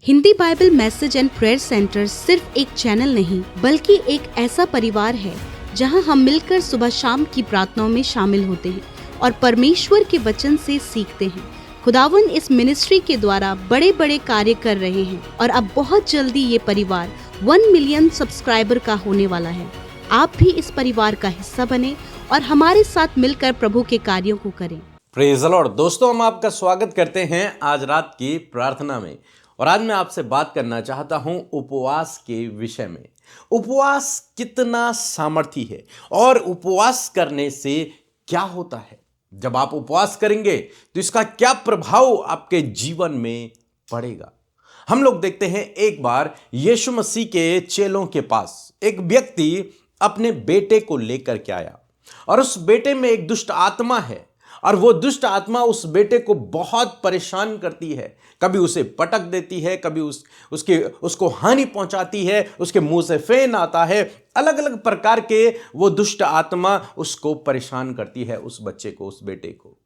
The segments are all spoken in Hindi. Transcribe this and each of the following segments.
Hindi Bible message and prayer centre सिर्फ एक चैनल नहीं बल्कि एक ऐसा परिवार है जहां हम मिलकर सुबह शाम की प्रार्थनाओं में शामिल होते हैं और परमेश्वर के वचन से सीखते हैं। खुदावन इस मिनिस्ट्री के द्वारा बड़े बड़े कार्य कर रहे हैं और अब बहुत जल्दी ये परिवार 1 मिलियन सब्सक्राइबर का होने वाला है। आप भी इस परिवार का हिस्सा बने और हमारे साथ मिलकर प्रभु के कार्यों को करें। Praise the Lord. दोस्तों, हम आपका स्वागत करते हैं आज रात की प्रार्थना में। और आज मैं आपसे बात करना चाहता हूं उपवास के विषय में। उपवास कितना सामर्थी है और उपवास करने से क्या होता है। जब आप उपवास करेंगे तो इसका क्या प्रभाव आपके जीवन में पड़ेगा। हम लोग देखते हैं, एक बार यीशु मसीह के चेलों के पास एक व्यक्ति अपने बेटे को लेकर के आया और उस बेटे में एक दुष्ट आत्मा है और वो दुष्ट आत्मा उस बेटे को बहुत परेशान करती है। कभी उसे पटक देती है, कभी उसको हानि पहुंचाती है, उसके मुंह से फेन आता है। अलग अलग प्रकार के वो दुष्ट आत्मा उसको परेशान करती है, उस बच्चे को, उस बेटे को।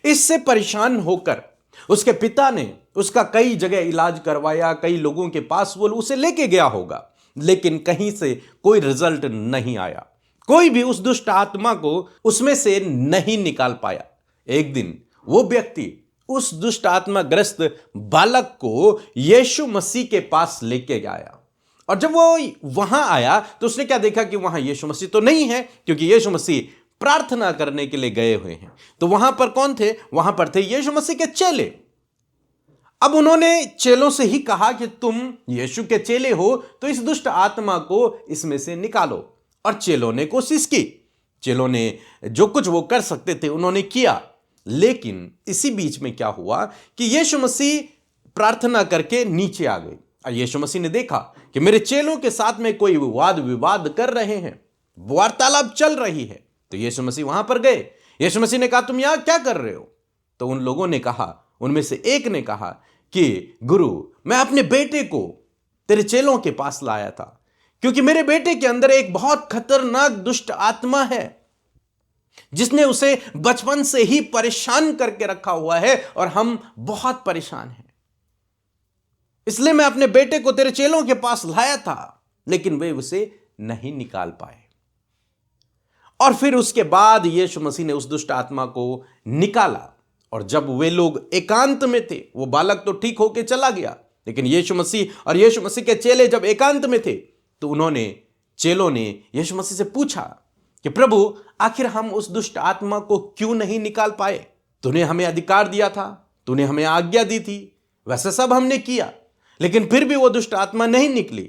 इससे परेशान होकर उसके पिता ने उसका कई जगह इलाज करवाया, कई लोगों के पास वो उसे लेके गया होगा, लेकिन कहीं से कोई रिजल्ट नहीं आया। कोई भी उस दुष्ट आत्मा को उसमें से नहीं निकाल पाया। एक दिन वो व्यक्ति उस दुष्ट आत्मा ग्रस्त बालक को यीशु मसीह के पास लेके गया और जब वो वहां आया तो उसने क्या देखा कि वहां यीशु मसीह तो नहीं है, क्योंकि यीशु मसीह प्रार्थना करने के लिए गए हुए हैं। तो वहां पर कौन थे? वहां पर थे यीशु मसीह के चेले। अब उन्होंने चेलों से ही कहा कि तुम यीशु के चेले हो तो इस दुष्ट आत्मा को इसमें से निकालो। और चेलों ने कोशिश की, चेलों ने जो कुछ वो कर सकते थे उन्होंने किया। लेकिन इसी बीच में क्या हुआ कि यीशु मसीह प्रार्थना करके नीचे आ गए और यीशु मसीह ने देखा कि मेरे चेलों के साथ में कोई वाद विवाद कर रहे हैं, वार्तालाप चल रही है। तो यीशु मसीह वहां पर गए। यीशु मसीह ने कहा, तुम यहां क्या कर रहे हो? तो उन लोगों ने कहा, उनमें से एक ने कहा कि गुरु, मैं अपने बेटे को तेरे चेलों के पास लाया था क्योंकि मेरे बेटे के अंदर एक बहुत खतरनाक दुष्ट आत्मा है जिसने उसे बचपन से ही परेशान करके रखा हुआ है और हम बहुत परेशान हैं। इसलिए मैं अपने बेटे को तेरे चेलों के पास लाया था, लेकिन वे उसे नहीं निकाल पाए। और फिर उसके बाद यीशु मसीह ने उस दुष्ट आत्मा को निकाला और जब वे लोग एकांत में थे, वो बालक तो ठीक होके चला गया, लेकिन यीशु मसीह और यीशु मसीह के चेले जब एकांत में थे तो चेलों ने यीशु मसीह से पूछा कि प्रभु, आखिर हम उस दुष्ट आत्मा को क्यों नहीं निकाल पाए? तूने हमें अधिकार दिया था, तूने हमें आज्ञा दी थी, वैसे सब हमने किया, लेकिन फिर भी वो दुष्ट आत्मा नहीं निकली।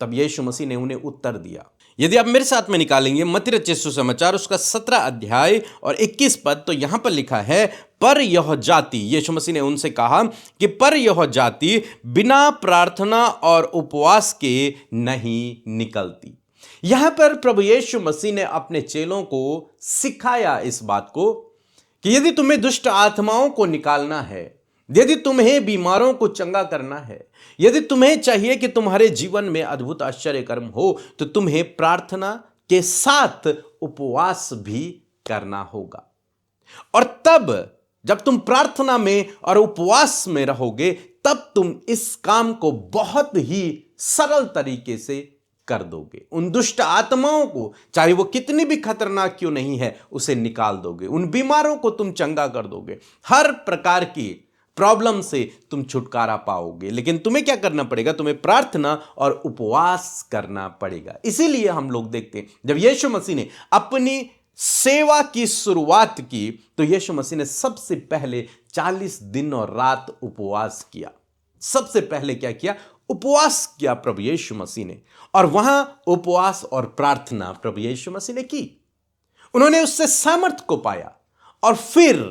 तब यीशु मसीह ने उन्हें उत्तर दिया। यदि आप मेरे साथ में निकालेंगे मत्ती रचित सुसमाचार उसका 17 अध्याय और 21 पद, तो यहां पर लिखा है, पर यह जाति, यीशु मसीह ने उनसे कहा कि पर यह जाति बिना प्रार्थना और उपवास के नहीं निकलती। यहां पर प्रभु यीशु मसीह ने अपने चेलों को सिखाया इस बात को कि यदि तुम्हें दुष्ट आत्माओं को निकालना है, यदि तुम्हें बीमारों को चंगा करना है, यदि तुम्हें चाहिए कि तुम्हारे जीवन में अद्भुत आश्चर्य कर्म हो, तो तुम्हें प्रार्थना के साथ उपवास भी करना होगा। और तब जब तुम प्रार्थना में और उपवास में रहोगे, तब तुम इस काम को बहुत ही सरल तरीके से कर दोगे। उन दुष्ट आत्माओं को, चाहे वो कितनी भी खतरनाक क्यों नहीं है, उसे निकाल दोगे। उन बीमारों को तुम चंगा कर दोगे। हर प्रकार की प्रॉब्लम से तुम छुटकारा पाओगे। लेकिन तुम्हें क्या करना पड़ेगा? तुम्हें प्रार्थना और उपवास करना पड़ेगा। इसीलिए हम लोग देखते हैं, जब यीशु मसीह ने अपनी सेवा की शुरुआत की तो यीशु मसीह ने सबसे पहले 40 दिन और रात उपवास किया। सबसे पहले क्या किया? उपवास किया प्रभु यीशु मसीह ने। और वहां उपवास और प्रार्थना प्रभु यीशु मसीह ने की। उन्होंने उससे सामर्थ्य को पाया और फिर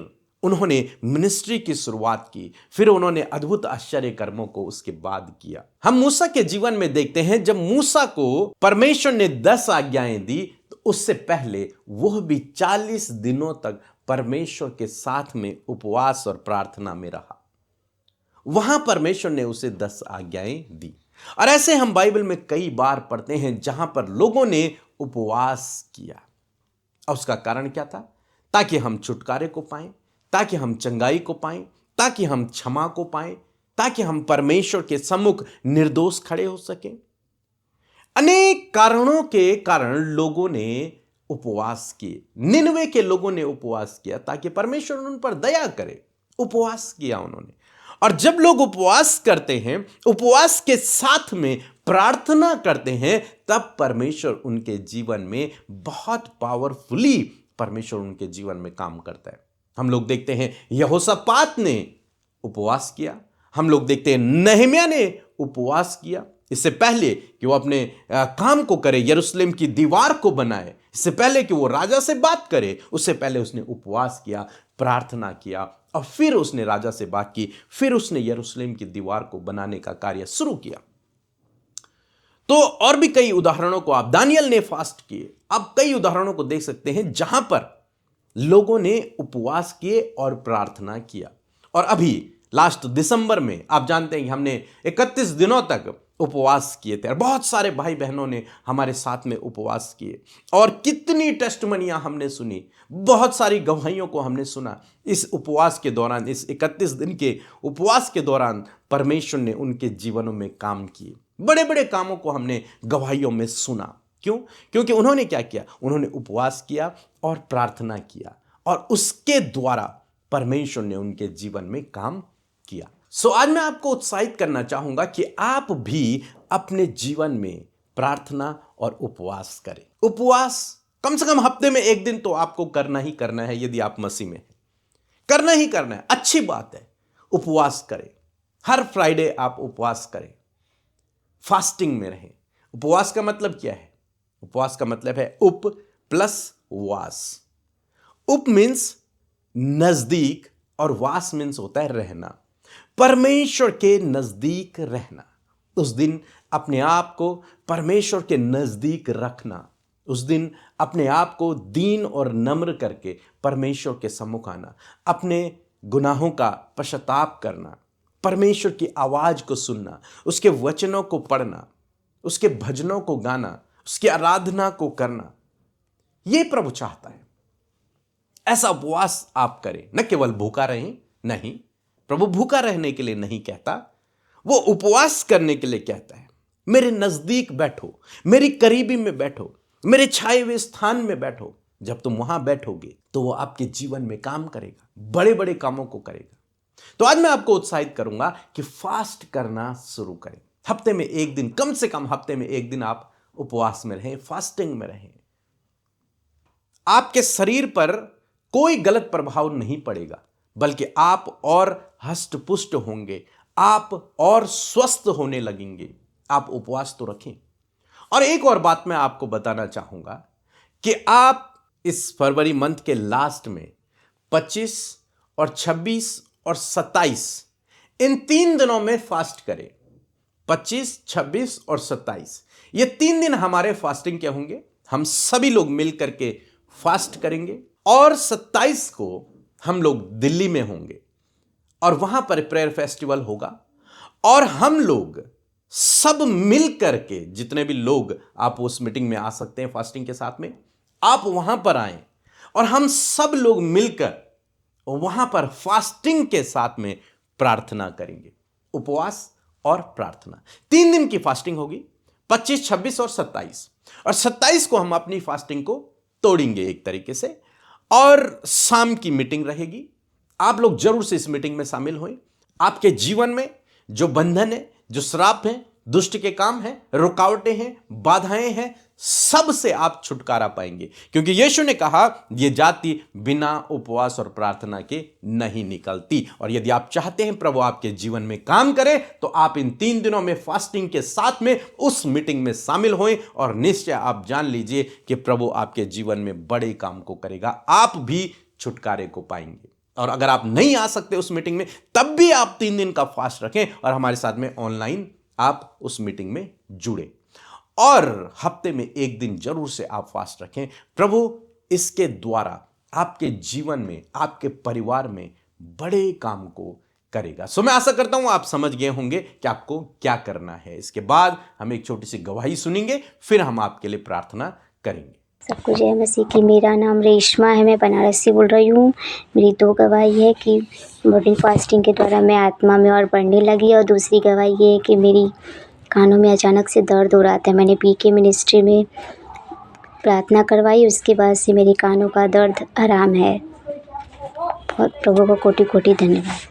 उन्होंने मिनिस्ट्री की शुरुआत की। फिर उन्होंने अद्भुत आश्चर्य कर्मों को उसके बाद किया। हम मूसा के जीवन में देखते हैं, जब मूसा को परमेश्वर ने 10 आज्ञाएं दी तो उससे पहले वह भी 40 दिनों तक परमेश्वर के साथ में उपवास और प्रार्थना में रहा। वहां परमेश्वर ने उसे 10 आज्ञाएं दी। और ऐसे हम बाइबल में कई बार पढ़ते हैं जहां पर लोगों ने उपवास किया। और उसका कारण क्या था? ताकि हम छुटकारे को पाएं, ताकि हम चंगाई को पाएं, ताकि हम क्षमा को पाएं, ताकि हम परमेश्वर के सम्मुख निर्दोष खड़े हो सकें। अनेक कारणों के कारण लोगों ने उपवास किए। निनवे के लोगों ने उपवास किया ताकि परमेश्वर उन पर दया करे। उपवास किया उन्होंने। और जब लोग उपवास करते हैं, उपवास के साथ में प्रार्थना करते हैं, तब परमेश्वर उनके जीवन में बहुत पावरफुली परमेश्वर उनके जीवन में काम करता है। हम लोग देखते हैं यहोशापात ने उपवास किया। हम लोग देखते हैं नहम्याह ने उपवास किया। इससे पहले कि वो अपने काम को करे, यरूशलेम की दीवार को बनाए, इससे पहले कि वो राजा से बात करे, उससे पहले उसने उपवास किया, प्रार्थना किया और फिर उसने राजा से बात की, फिर उसने यरूशलेम की दीवार को बनाने का कार्य शुरू किया। तो और भी कई उदाहरणों को आप, दानियल ने फास्ट किए, आप कई उदाहरणों को देख सकते हैं जहां पर लोगों ने उपवास किए और प्रार्थना किया। और अभी लास्ट दिसंबर में आप जानते हैं कि हमने 31 दिनों तक उपवास किए थे और बहुत सारे भाई बहनों ने हमारे साथ में उपवास किए और कितनी टेस्टमनियां हमने सुनी, बहुत सारी गवाहियों को हमने सुना। इस उपवास के दौरान, इस 31 दिन के उपवास के दौरान परमेश्वर ने उनके जीवनों में काम किए। बड़े बड़े कामों को हमने गवाहियों में सुना। क्यों? क्योंकि उन्होंने क्या किया? उन्होंने उपवास किया और प्रार्थना किया और उसके द्वारा परमेश्वर ने उनके जीवन में काम किया। आज मैं आपको उत्साहित करना चाहूंगा कि आप भी अपने जीवन में प्रार्थना और उपवास करें। उपवास कम से कम हफ्ते में एक दिन तो आपको करना ही करना है। यदि आप मसीह में हैं, करना ही करना है। अच्छी बात है, उपवास करें। हर फ्राइडे आप उपवास करें, फास्टिंग में रहें। उपवास का मतलब क्या है? उपवास का मतलब है उप प्लस वास। उप मीन्स नजदीक और वास मीन्स होता है रहना, परमेश्वर के नजदीक रहना। उस दिन अपने आप को परमेश्वर के नजदीक रखना, उस दिन अपने आप को दीन और नम्र करके परमेश्वर के सम्मुख आना, अपने गुनाहों का पश्चाताप करना, परमेश्वर की आवाज को सुनना, उसके वचनों को पढ़ना, उसके भजनों को गाना, उसकी आराधना को करना, यह प्रभु चाहता है। ऐसा उपवास आप करें। न केवल भूखा रहें, नहीं, प्रभु भूखा रहने के लिए नहीं कहता, वो उपवास करने के लिए कहता है। मेरे नजदीक बैठो, मेरी करीबी में बैठो, मेरे छाए हुए स्थान में बैठो। जब तुम वहां बैठोगे तो वो आपके जीवन में काम करेगा, बड़े बड़े कामों को करेगा। तो आज मैं आपको उत्साहित करूंगा कि फास्ट करना शुरू करें। हफ्ते में एक दिन, कम से कम हफ्ते में एक दिन आप उपवास में रहें, फास्टिंग में रहें। आपके शरीर पर कोई गलत प्रभाव नहीं पड़ेगा, बल्कि आप और हष्ट-पुष्ट होंगे, आप और स्वस्थ होने लगेंगे। आप उपवास तो रखें। और एक और बात मैं आपको बताना चाहूंगा कि आप इस फरवरी मंथ के लास्ट में 25 और 26 और 27 इन 3 दिनों में फास्ट करें। 25, 26 और 27 ये 3 दिन हमारे फास्टिंग के होंगे। हम सभी लोग मिलकर के फास्ट करेंगे और 27 को हम लोग दिल्ली में होंगे और वहां पर प्रेयर फेस्टिवल होगा और हम लोग सब मिल करके, जितने भी लोग आप उस मीटिंग में आ सकते हैं फास्टिंग के साथ में, आप वहां पर आएं और हम सब लोग मिलकर वहां पर फास्टिंग के साथ में प्रार्थना करेंगे। उपवास और प्रार्थना 3 दिन की फास्टिंग होगी, 25, 26 और 27। और 27 को हम अपनी फास्टिंग को तोड़ेंगे एक तरीके से और शाम की मीटिंग रहेगी। आप लोग जरूर से इस मीटिंग में शामिल हों। आपके जीवन में जो बंधन है, जो श्राप है, दुष्ट के काम है, रुकावटें हैं, बाधाएं हैं, सब से आप छुटकारा पाएंगे, क्योंकि यीशु ने कहा यह जाति बिना उपवास और प्रार्थना के नहीं निकलती। और यदि आप चाहते हैं प्रभु आपके जीवन में काम करे, तो आप इन 3 दिनों में फास्टिंग के साथ में उस मीटिंग में शामिल हों और निश्चय आप जान लीजिए कि प्रभु आपके जीवन में बड़े काम को करेगा, आप भी छुटकारे को पाएंगे। और अगर आप नहीं आ सकते उस मीटिंग में, तब भी आप 3 दिन का फास्ट रखें और हमारे साथ में ऑनलाइन आप उस मीटिंग में जुड़े और हफ्ते में एक दिन जरूर से आप फास्ट रखें। प्रभु इसके द्वारा आपके जीवन में, आपके परिवार में बड़े काम को करेगा। मैं आशा करता हूं आप समझ गए होंगे कि आपको क्या करना है। इसके बाद हम एक छोटी सी गवाही सुनेंगे, फिर हम आपके लिए प्रार्थना करेंगे। सबको जय मसीह की। मेरा नाम रेशमा है, मैं बनारस से बोल रही हूँ। मेरी 2 गवाही है कि मॉर्निंग फास्टिंग के द्वारा मैं आत्मा में और बढ़ने लगी, और दूसरी गवाही ये है कि मेरी कानों में अचानक से दर्द हो रहा था। मैंने पीके मिनिस्ट्री में प्रार्थना करवाई, उसके बाद से मेरे कानों का दर्द आराम है। बहुत प्रभु को कोटि कोटि धन्यवाद।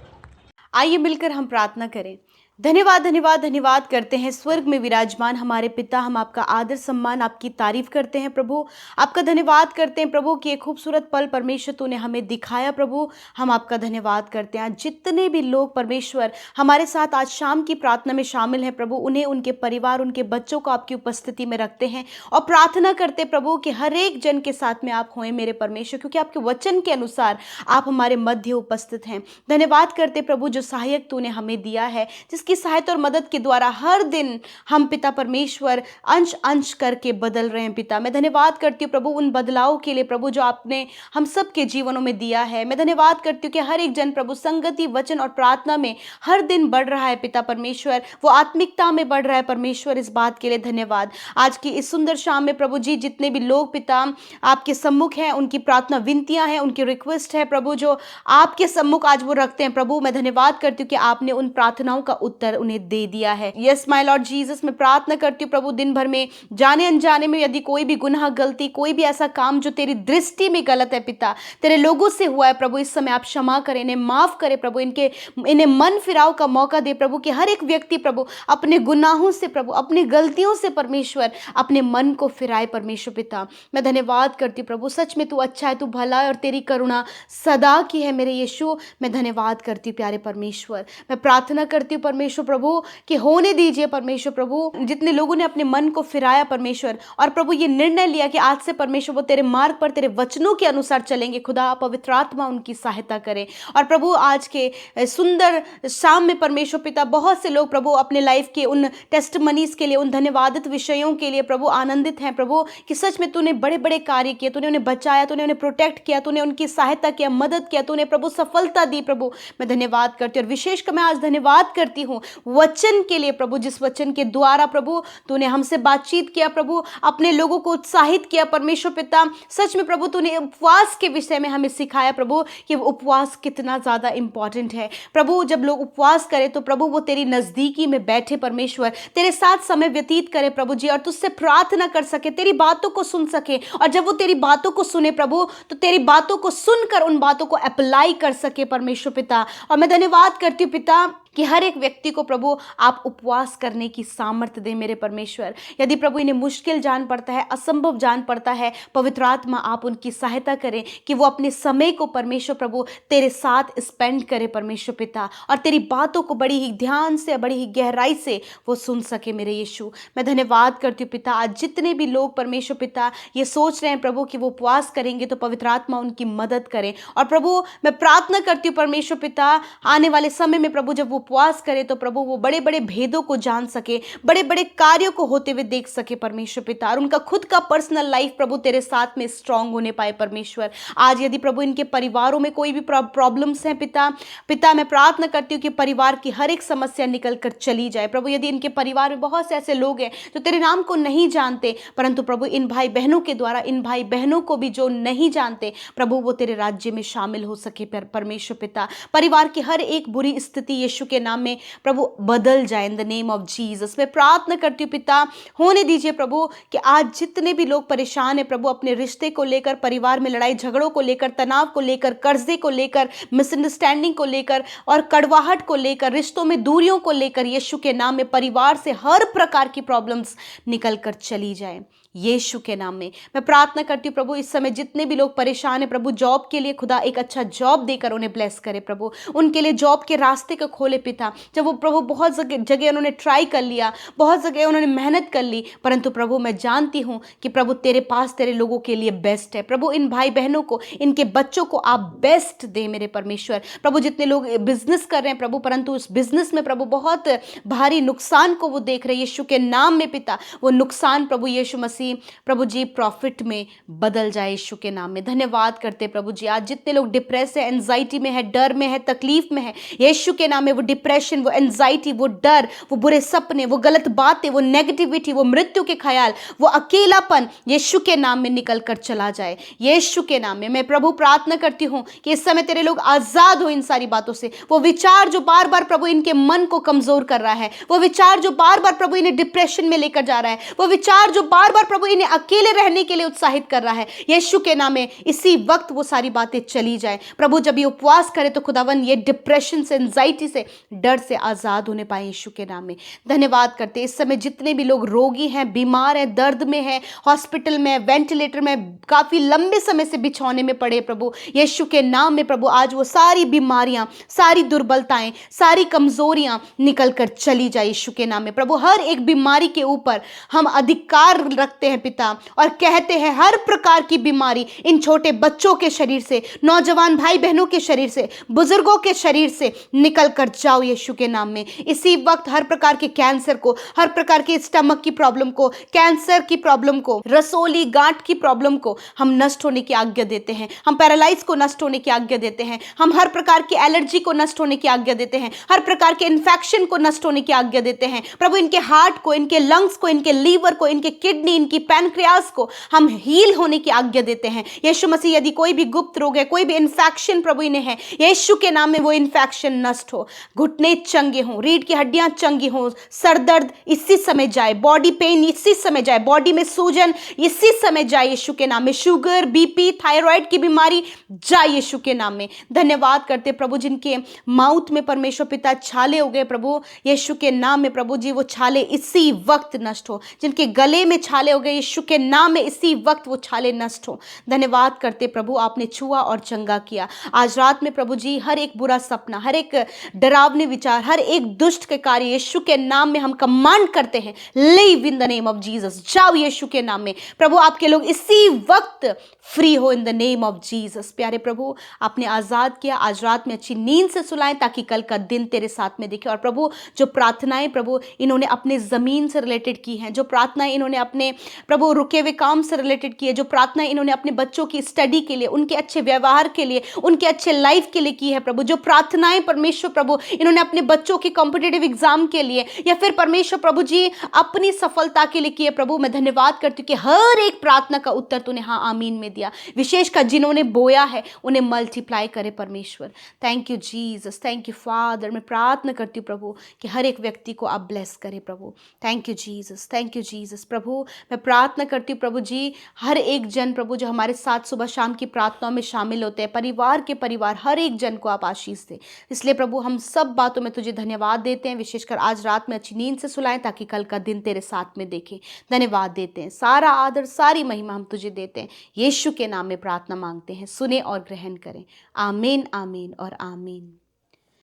आइए मिलकर हम प्रार्थना करें। धन्यवाद धन्यवाद धन्यवाद करते हैं स्वर्ग में विराजमान हमारे पिता, हम आपका आदर सम्मान आपकी तारीफ करते हैं प्रभु। आपका धन्यवाद करते हैं प्रभु कि एक खूबसूरत पल परमेश्वर तूने हमें दिखाया प्रभु। हम आपका धन्यवाद करते हैं। आज जितने भी लोग परमेश्वर हमारे साथ आज शाम की प्रार्थना में शामिल हैं प्रभु, उन्हें, उनके परिवार, उनके बच्चों को आपकी उपस्थिति में रखते हैं और प्रार्थना करते प्रभु कि हर एक जन के साथ में आप होएं मेरे परमेश्वर, क्योंकि आपके वचन के अनुसार आप हमारे मध्य उपस्थित हैं। धन्यवाद करते प्रभु जो सहायक तूने हमें दिया है, जिसकी सहायता और मदद के द्वारा हर दिन हम पिता परमेश्वर अंश अंश करके बदल रहे हैं। पिता मैं धन्यवाद करती हूँ प्रभु उन बदलाव के लिए प्रभु जो आपने हम सब के जीवनों में दिया है। मैं धन्यवाद करती हूँ कि हर एक जन प्रभु संगति, वचन और प्रार्थना में हर दिन बढ़ रहा है पिता परमेश्वर, वो आत्मिकता में बढ़ रहा है परमेश्वर। इस बात के लिए धन्यवाद। आज की इस सुंदर शाम में प्रभु जी जितने भी लोग पिता आपके सम्मुख हैं, उनकी प्रार्थना विनतियां हैं, उनकी रिक्वेस्ट है प्रभु जो आपके सम्मुख आज वो रखते हैं प्रभु, मैं धन्यवाद करती हूँ कि आपने उन प्रार्थनाओं का उत्तर उन्हें दे दिया है। यस माय लॉर्ड जीसस, मैं प्रार्थना करती हूँ प्रभु दिन भर में जाने अनजाने में यदि कोई भी गुनाह, गलती, कोई भी ऐसा काम जो तेरी दृष्टि में गलत है पिता, तेरे लोगों से हुआ है प्रभु, इस समय आप क्षमा करें, इन्हें माफ करें प्रभु, इन्हें मन फिराव का मौका दे प्रभु कि हर एक व्यक्ति प्रभु अपने गुनाहों से प्रभु, अपनी गलतियों से परमेश्वर अपने मन को फिराए परमेश्वर पिता। मैं धन्यवाद करती हूँ प्रभु, सच में तू अच्छा है, तू भला है और तेरी करुणा सदा की है मेरे यीशु। मैं धन्यवाद करती हूँ प्यारे परमेश्वर। मैं प्रार्थना करती हूँ परमेश्वर प्रभु कि होने दीजिए परमेश्वर प्रभु जितने लोगों ने अपने मन को फिराया परमेश्वर और प्रभु ये निर्णय लिया कि आज से परमेश्वर वो तेरे मार्ग पर, तेरे वचनों के अनुसार चलेंगे, खुदा पवित्र आत्मा उनकी सहायता करें। और प्रभु आज के सुंदर शाम में परमेश्वर पिता बहुत से लोग प्रभु अपने लाइफ के उन टेस्टमनीज के लिए, उन धन्यवादित विषयों के लिए प्रभु आनंदित हैं प्रभु कि सच में तूने बड़े बड़े कार्य किए, तूने उन्हें बचाया, तूने उन्हें प्रोटेक्ट किया, तूने उनकी सहायता किया, मदद किया, तूने प्रभु सफलता दी प्रभु। मैं धन्यवाद करती हूँ और विशेषकर मैं आज धन्यवाद करती हूँ वचन के लिए प्रभु, जिस वचन के द्वारा प्रभु तूने हमसे बातचीत किया प्रभु, अपने लोगों को उत्साहित किया परमेश्वर पिता। सच में प्रभु तूने उपवास के विषय में हमें सिखाया प्रभु कि उपवास कितना ज़्यादा इंपॉर्टेंट है प्रभु। जब लोग उपवास करें तो प्रभु वो तेरी नज़दीकी में बैठे परमेश्वर, तेरे साथ समय व्यतीत करे प्रभु जी, और तुझसे प्रार्थना कर सके, तेरी बातों को सुन सके, और जब वो तेरी बातों को सुने प्रभु तो तेरी बातों को सुनकर उन बातों को अप्लाई कर सके परमेश्वर पिता। और मैं धन्यवाद करती हूँ पिता कि हर एक व्यक्ति को प्रभु आप उपवास करने की सामर्थ्य दें मेरे परमेश्वर। यदि प्रभु इन्हें मुश्किल जान पड़ता है, असंभव जान पड़ता है, पवित्र आत्मा आप उनकी सहायता करें कि वो अपने समय को परमेश्वर प्रभु तेरे साथ स्पेंड करे परमेश्वर पिता, और तेरी बातों को बड़ी ही ध्यान से, बड़ी ही गहराई से वो सुन सके मेरे यीशु। मैं धन्यवाद करती हूँ पिता, आज जितने भी लोग परमेश्वर पिता ये सोच रहे हैं प्रभु कि वो उपवास करेंगे तो पवित्र आत्मा उनकी मदद करें। और प्रभु मैं प्रार्थना करती हूँ परमेश्वर पिता आने वाले समय में प्रभु जब वो उपवास करे तो प्रभु वो बड़े बड़े भेदों को जान सके, बड़े बड़े कार्यों को होते हुए देख सके परमेश्वर पिता, और उनका खुद का पर्सनल लाइफ प्रभु तेरे साथ में स्ट्रांग होने पाए परमेश्वर। आज यदि प्रभु इनके परिवारों में कोई भी प्रॉब्लम्स हैं पिता मैं प्रार्थना करती हूँ कि परिवार की हर एक समस्या निकल कर चली जाए प्रभु। यदि इनके परिवार में बहुत से ऐसे लोग हैं जो तेरे नाम को नहीं जानते, परंतु प्रभु इन भाई बहनों के द्वारा इन भाई बहनों को भी जो नहीं जानते प्रभु वो तेरे राज्य में शामिल हो सके परमेश्वर पिता। परिवार की हर एक बुरी स्थिति यीशु के नाम में प्रभु बदल जाए in the name of Jesus. मैं प्रार्थना करती हूँ पिता होने दीजिए प्रभु कि आज जितने भी लोग परेशान हैं प्रभु अपने रिश्ते को लेकर, परिवार में लड़ाई झगड़ों को लेकर, तनाव को लेकर, कर्जे को लेकर, मिसअंडरस्टैंडिंग को लेकर और कड़वाहट को लेकर, रिश्तों में दूरियों को लेकर, यीशु के नाम में परिवार से हर प्रकार की प्रॉब्लम्स निकल कर चली जाए यीशु के नाम में। मैं प्रार्थना करती हूँ प्रभु इस समय जितने भी लोग परेशान हैं प्रभु जॉब के लिए, खुदा एक अच्छा जॉब देकर उन्हें ब्लेस करे प्रभु, उनके लिए जॉब के रास्ते को खोले पिता। जब वो प्रभु बहुत जगह उन्होंने ट्राई कर लिया, बहुत जगह उन्होंने मेहनत कर ली, परंतु प्रभु मैं जानती हूँ कि प्रभु तेरे पास तेरे लोगों के लिए बेस्ट है प्रभु। इन भाई बहनों को, इनके बच्चों को आप बेस्ट दे मेरे परमेश्वर प्रभु। जितने लोग बिजनेस कर रहे हैं प्रभु परंतु उस बिजनेस में प्रभु बहुत भारी नुकसान को वो देख रहे हैं यीशु के नाम में पिता, वो नुकसान प्रभु यीशु मसीह प्रभु जी प्रॉफिट में बदल जाए यीशु के नाम में। धन्यवाद करते प्रभु जी। आज जितने लोग डिप्रेस है, एंजाइटी में है, डर में है, तकलीफ में है, यीशु के नाम में वो डिप्रेशन, वो एंजाइटी, वो डर, वो बुरे सपने, वो गलत बातें, वो नेगेटिविटी, वो मृत्यु के ख्याल, वो अकेलापन यीशु के नाम में निकल कर चला जाए। यीशु के नाम में मैं प्रभु प्रार्थना करती हूँ कि इस समय तेरे लोग आजाद हो इन सारी बातों से। वो विचार जो बार बार प्रभु इनके मन को कमजोर कर रहा है, वो विचार जो बार बार प्रभु इन्हें डिप्रेशन में लेकर जा रहा है, वो विचार जो बार बार प्रभु इन्हें अकेले रहने के लिए उत्साहित कर रहा है, यीशु के नाम में इसी वक्त वो सारी बातें चली जाए। प्रभु जब ये उपवास करे तो खुदावन ये डिप्रेशन से, एंजाइटी से, डर से आजाद होने पाए यीशु के नाम में। धन्यवाद करते इस समय जितने भी लोग रोगी हैं, बीमार हैं, दर्द में हैं, हॉस्पिटल में, वेंटिलेटर में, काफी लंबे समय से बिछौने में पड़े, प्रभु यीशु के नाम में प्रभु आज वो सारी बीमारियां, सारी दुर्बलताएं, सारी कमजोरियां निकल कर चली जाए यीशु के नाम में। प्रभु हर एक बीमारी के ऊपर हम अधिकार रखते हैं पिता, और कहते हैं हर प्रकार की बीमारी इन छोटे बच्चों के शरीर से, नौजवान भाई बहनों के शरीर से, बुजुर्गों के शरीर से निकल कर जाओ यीशु के नाम में। इसी वक्त हर प्रकार के कैंसर को, हर प्रकार के स्टमक की प्रॉब्लम को, कैंसर की प्रॉब्लम को, रसोली गांठ की प्रॉब्लम को हम नष्ट होने की आज्ञा देते हैं। हम पैरालाइज को नष्ट होने की आज्ञा देते हैं। हम हर प्रकार की एलर्जी को नष्ट होने की आज्ञा देते हैं। हर प्रकार के इन्फेक्शन को नष्ट होने की आज्ञा देते हैं। प्रभु इनके हार्ट को, इनके लंग्स को, इनके लीवर को, इनके किडनी, इनकी पैनक्रियास को हम हील होने की आज्ञा देते हैं। यीशु मसीह यदि कोई भी गुप्त रोग है, कोई भी इन्फेक्शन प्रभु इन्हें है, यीशु के नाम में वो इन्फेक्शन नष्ट हो। घुटने चंगे हों, रीढ़ की हड्डियां चंगी हों, सर दर्द इसी समय जाए, बॉडी पेन इसी समय जाए, बॉडी में सूजन इसी समय जाए यीशु के नाम में। शुगर, बीपी, थायराइड की बीमारी जाए यीशु के नाम में। धन्यवाद करते प्रभु जिनके माउथ में परमेश्वर पिता छाले हो गए, प्रभु यीशु के नाम में प्रभु जी वो छाले इसी वक्त नष्ट हो। जिनके गले में छाले हो गए, यीशु के नाम में इसी वक्त वो छाले नष्ट हो। धन्यवाद करते प्रभु आपने छुआ और चंगा किया। आज रात में प्रभु जी हर एक बुरा सपना, हर एक डरावने विचार, हर एक दुष्ट के कार्य यीशु के नाम में हम कमांड करते हैं, leave in the name of Jesus. जाओ यीशु के नाम में। प्रभु आपके लोग इसी वक्त फ्री हो in the name of Jesus. प्यारे प्रभु आपने आजाद किया, आज रात में अच्छी नींद से सुलाएं ताकि कल का दिन तेरे साथ में दिखे। और प्रभु जो प्रार्थनाएं प्रभु इन्होंने अपने जमीन से रिलेटेड की हैं, जो प्रार्थनाएं इन्होंने अपने प्रभु रुके हुए काम से रिलेटेड की है, जो प्रार्थनाएं इन्होंने अपने बच्चों की स्टडी के लिए, उनके अच्छे व्यवहार के लिए, उनके अच्छे लाइफ के लिए की है प्रभु, जो प्रार्थनाएं परमेश्वर प्रभु इन्होंने अपने बच्चों के कॉम्पिटिटिव एग्जाम के लिए या फिर परमेश्वर प्रभु जी अपनी सफलता के लिए की है, प्रभु मैं धन्यवाद करती हूँ कि हर एक प्रार्थना का उत्तर तूने हाँ आमीन में दिया। विशेषकर जिन्होंने बोया है उन्हें मल्टीप्लाई करे परमेश्वर। Thank you Jesus, thank you father. मैं प्रार्थना करती हूँ प्रभु कि हर एक व्यक्ति को आप ब्लेस करे प्रभु। Thank you Jesus, thank you Jesus. प्रभु मैं प्रार्थना करती हूँ प्रभु जी हर एक जन प्रभु जो हमारे साथ सुबह शाम की प्रार्थनाओं में शामिल होते हैं, परिवार के परिवार, हर एक जन को आप आशीष दे। इसलिए प्रभु हम सब बातों में तुझे धन्यवाद देते हैं। विशेषकर आज रात में अच्छी नींद से सुलाएं ताकि कल का दिन तेरे साथ में देखें। धन्यवाद देते हैं, सारा आदर सारी महिमा हम तुझे देते हैं। यीशु के नाम में प्रार्थना मांगते हैं, सुने और ग्रहण करें। आमीन, आमीन और आमीन।